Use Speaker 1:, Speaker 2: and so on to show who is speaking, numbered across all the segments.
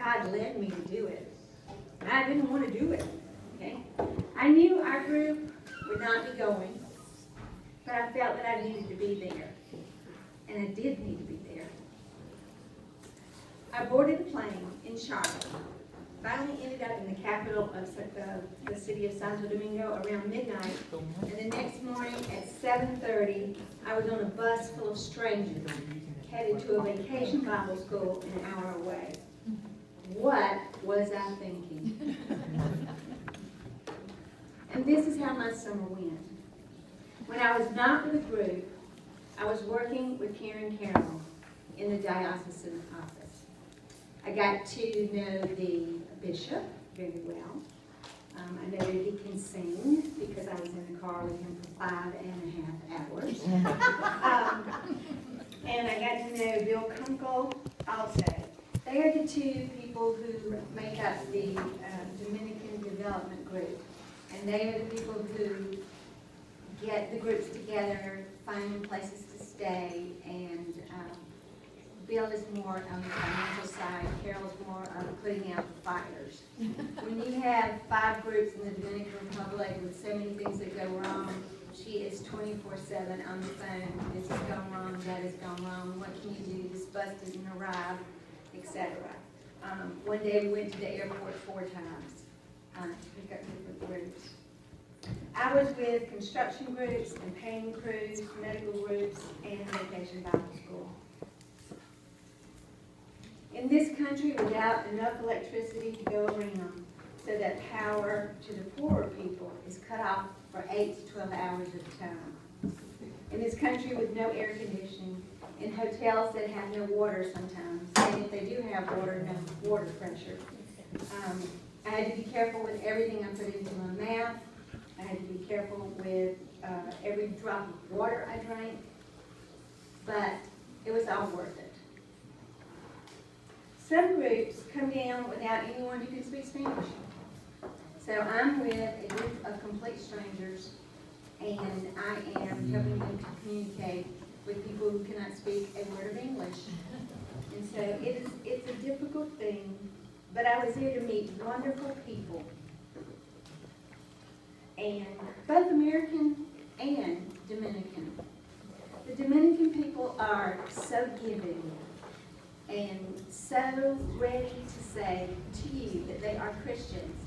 Speaker 1: God led me to do it. I didn't want to do it. Okay? I knew our group would not be going, but I felt that I needed to be there. And I did need to be there. I boarded a plane in Charlotte. Finally ended up in the capital of the city of Santo Domingo around midnight. And the next morning at 7:30, I was on a bus full of strangers headed to a vacation Bible school an hour away. What was I thinking? And this is how my summer went. When I was not with a group, I was working with Karen Carroll in the diocesan office. I got to know the bishop very well. I know that he can sing because I was in the car with him for 5.5 hours. And I got to know Bill Kunkel also. They are the two people who make up the Dominican Development Group. And they are the people who get the groups together, find them places to stay, and Bill is more on the financial side, Carol's more on putting out the fires. When you have 5 groups in the Dominican Republic with so many things that go wrong, she is 24/7 on the phone. This has gone wrong, that has gone wrong, what can you do, this bus didn't arrive, etc. One day we went to the airport 4 times to pick up different groups. I was with construction groups and painting crews, medical groups, and vacation Bible school. In this country, without enough electricity to go around, so that power to the poorer people is cut off for 8 to 12 hours at a time. In this country with no air conditioning, in hotels that have no water sometimes, and if they do have water, no water pressure. I had to be careful with everything I put into my mouth. I had to be careful with every drop of water I drank, but it was all worth it. Some groups come down without anyone who can speak Spanish. So I'm with a group of complete strangers, and I am helping them to communicate with people who cannot speak a word of English. And so it's a difficult thing, but I was there to meet wonderful people. And both American and Dominican. The Dominican people are so giving and so ready to say to you that they are Christians.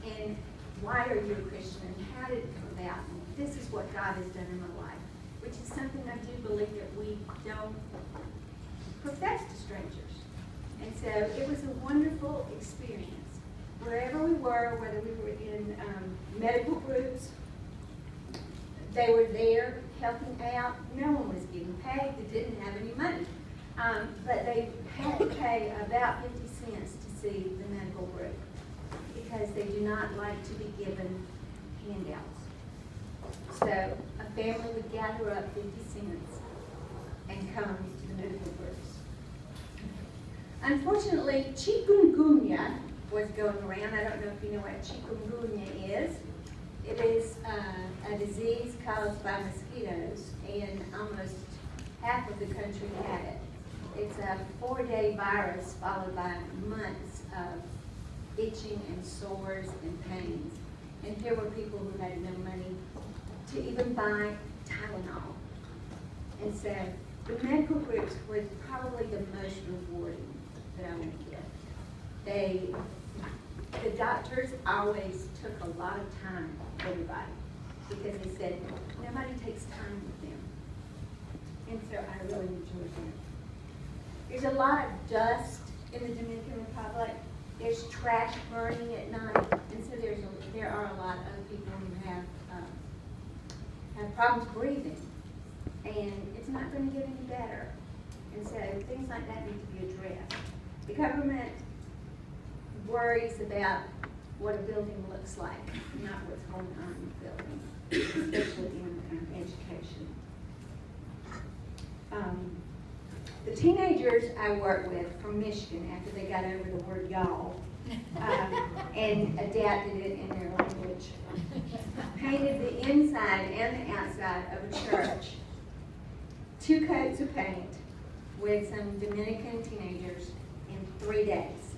Speaker 1: And why are you a Christian? And how did it come about? And this is what God has done in my life, which is something I do believe that we don't profess to strangers. And so it was a wonderful experience. Wherever we were, whether we were in medical groups, they were there helping out. No one was getting paid. They didn't have any money. But they had to pay about 50 cents to see the medical group because they do not like to be given handouts. So a family would gather up 50 cents and come to the medical groups. Unfortunately, chikungunya was going around. I don't know if you know what chikungunya is. It is a disease caused by mosquitoes, and almost half of the country had it. It's a 4-day virus followed by months of itching and sores and pains. And here were people who had no money to even buy Tylenol. And so the medical groups was probably the most rewarding that I went with. The doctors always took a lot of time with everybody because they said nobody takes time with them. And so I really enjoyed that. There's a lot of dust in the Dominican Republic. There's trash burning at night, and so there are a lot of people who have problems breathing, and it's not going to get any better. And so things like that need to be addressed. The government worries about what a building looks like, not what's going on in the building, especially in education. The teenagers I work with from Michigan, after they got over the word y'all and adapted it in their language, painted the inside and the outside of a church, 2 coats of paint with some Dominican teenagers in 3 days.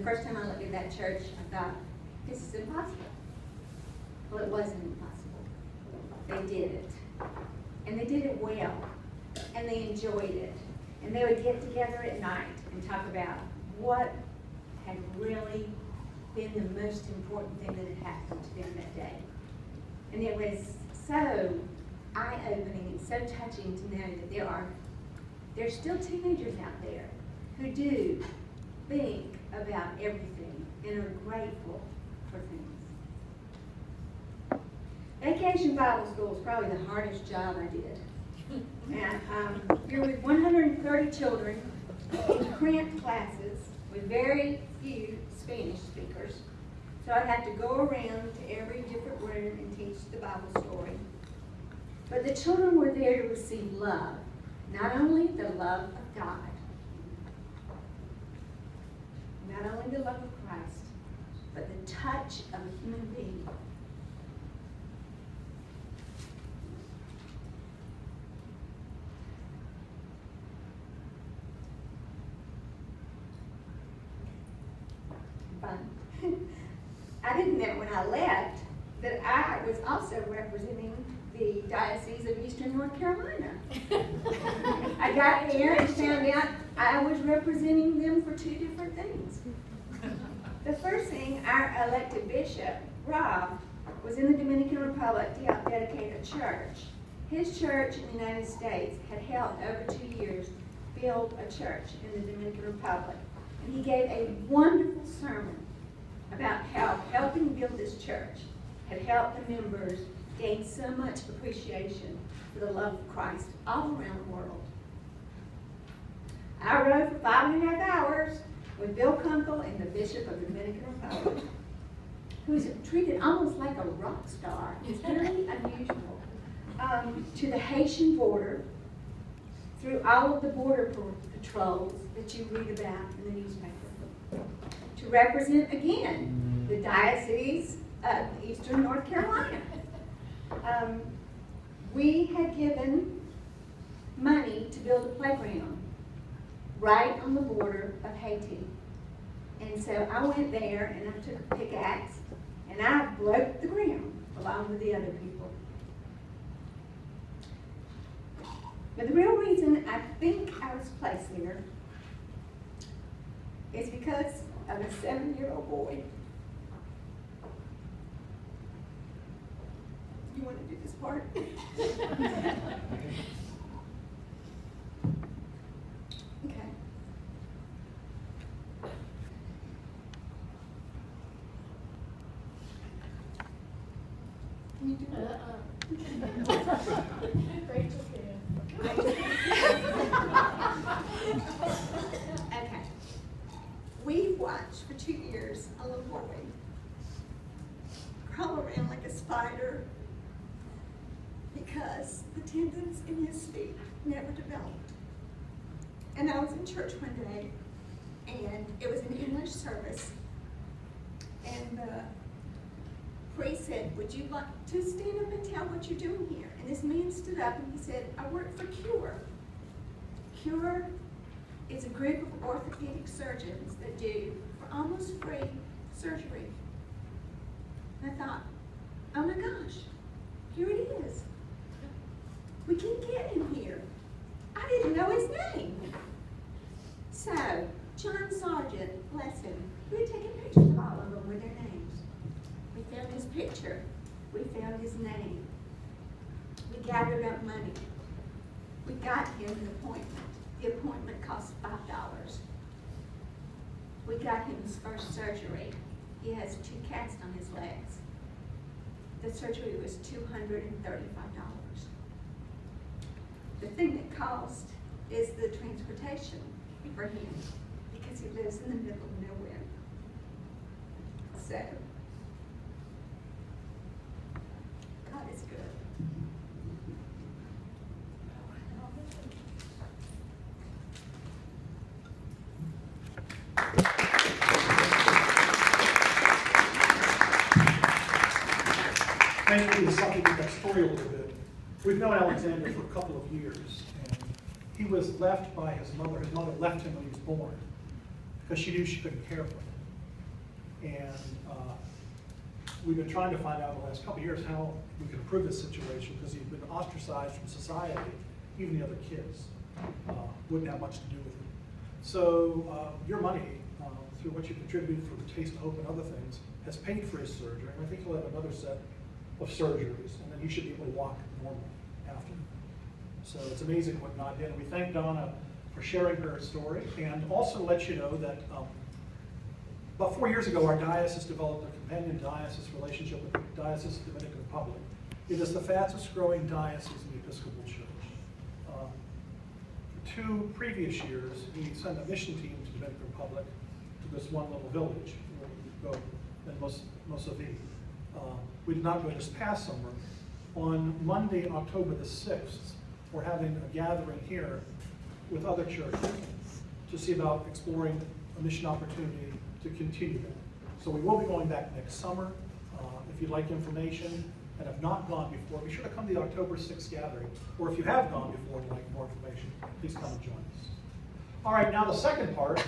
Speaker 1: first time I looked at that church, I thought, this is impossible. Well, it wasn't impossible. They did it. And they did it well. And they enjoyed it. And they would get together at night and talk about what had really been the most important thing that had happened to them that day. And it was so eye-opening and so touching to know that there's still teenagers out there who do think about everything and are grateful for things. Vacation Bible School is probably the hardest job I did. And you're with 130 children in cramped classes with very few Spanish speakers. So I'd have to go around to every different room and teach the Bible story. But the children were there to receive love, not only the love of God, not only the love of Christ, but the touch of a human being. Fun. I didn't know when I left that I was also representing the Diocese of Eastern North Carolina. I got there and found out I was representing them for two different things. The first thing, our elected bishop, Rob, was in the Dominican Republic to help dedicate a church. His church in the United States had helped over 2 years build a church in the Dominican Republic. And he gave a wonderful sermon about how helping build this church had helped the members gain so much appreciation for the love of Christ all around the world. I rode for 5.5 hours with Bill Kunkel and the Bishop of the Dominican Republic, who's treated almost like a rock star. It's very unusual. To the Haitian border, through all of the border patrols that you read about in the newspaper, to represent, again, the Diocese of Eastern North Carolina. We had given money to build a playground right on the border of Haiti. And so I went there and I took a pickaxe and I broke the ground along with the other people. But the real reason I think I was placed there is because of a 7-year-old boy. You want to do this part? Okay. Can you do that?
Speaker 2: Rachel can.
Speaker 1: Okay. We watched for 2 years a little boy crawl around like a spider because the tendons in his feet never developed. And I was in church one day, and it was an English service, and the priest said, "Would you like to stand up and tell what you're doing here?" And this man stood up and he said, "I work for CURE." CURE is a group of orthopedic surgeons that do for almost free surgery. And I thought, oh my gosh, here it is. We can get him here. I didn't know his name. So, John Sargent, bless him, we had taken pictures of all of them with their names. We found his picture. We found his name. We gathered up money. We got him an appointment. The appointment cost $5. We got him his first surgery. He has 2 casts on his legs. The surgery was $235. The thing that cost is the transportation for him because he lives in the middle of nowhere. So, God is good.
Speaker 3: Maybe to supplement that story a little bit. We've known Alexander for a couple of years, and he was left by his mother. His mother left him when he was born because she knew she couldn't care for him. And we've been trying to find out in the last couple of years how we can improve this situation, because he's been ostracized from society. Even the other kids wouldn't have much to do with it. So your money, through what you contributed for the Taste of Hope and other things, has paid for his surgery. And I think he'll have another set of surgeries, and then he should be able to walk normal after. So it's amazing what God did. And we thank Donna for sharing her story, and also let you know that about 4 years ago, our diocese developed a companion diocese relationship with the Diocese of the Dominican Republic. It is the fastest growing diocese in the Episcopal Church. For 2 previous years, we sent a mission team to the Dominican Republic to this one little village where we go in Mosavi. We did not go this past summer. On Monday, October the 6th, we're having a gathering here with other churches to see about exploring a mission opportunity to continue that. So we will be going back next summer. If you'd like information and have not gone before, be sure to come to the October 6th gathering. Or if you have gone before and would like more information, please come and join us. All right, now the second part.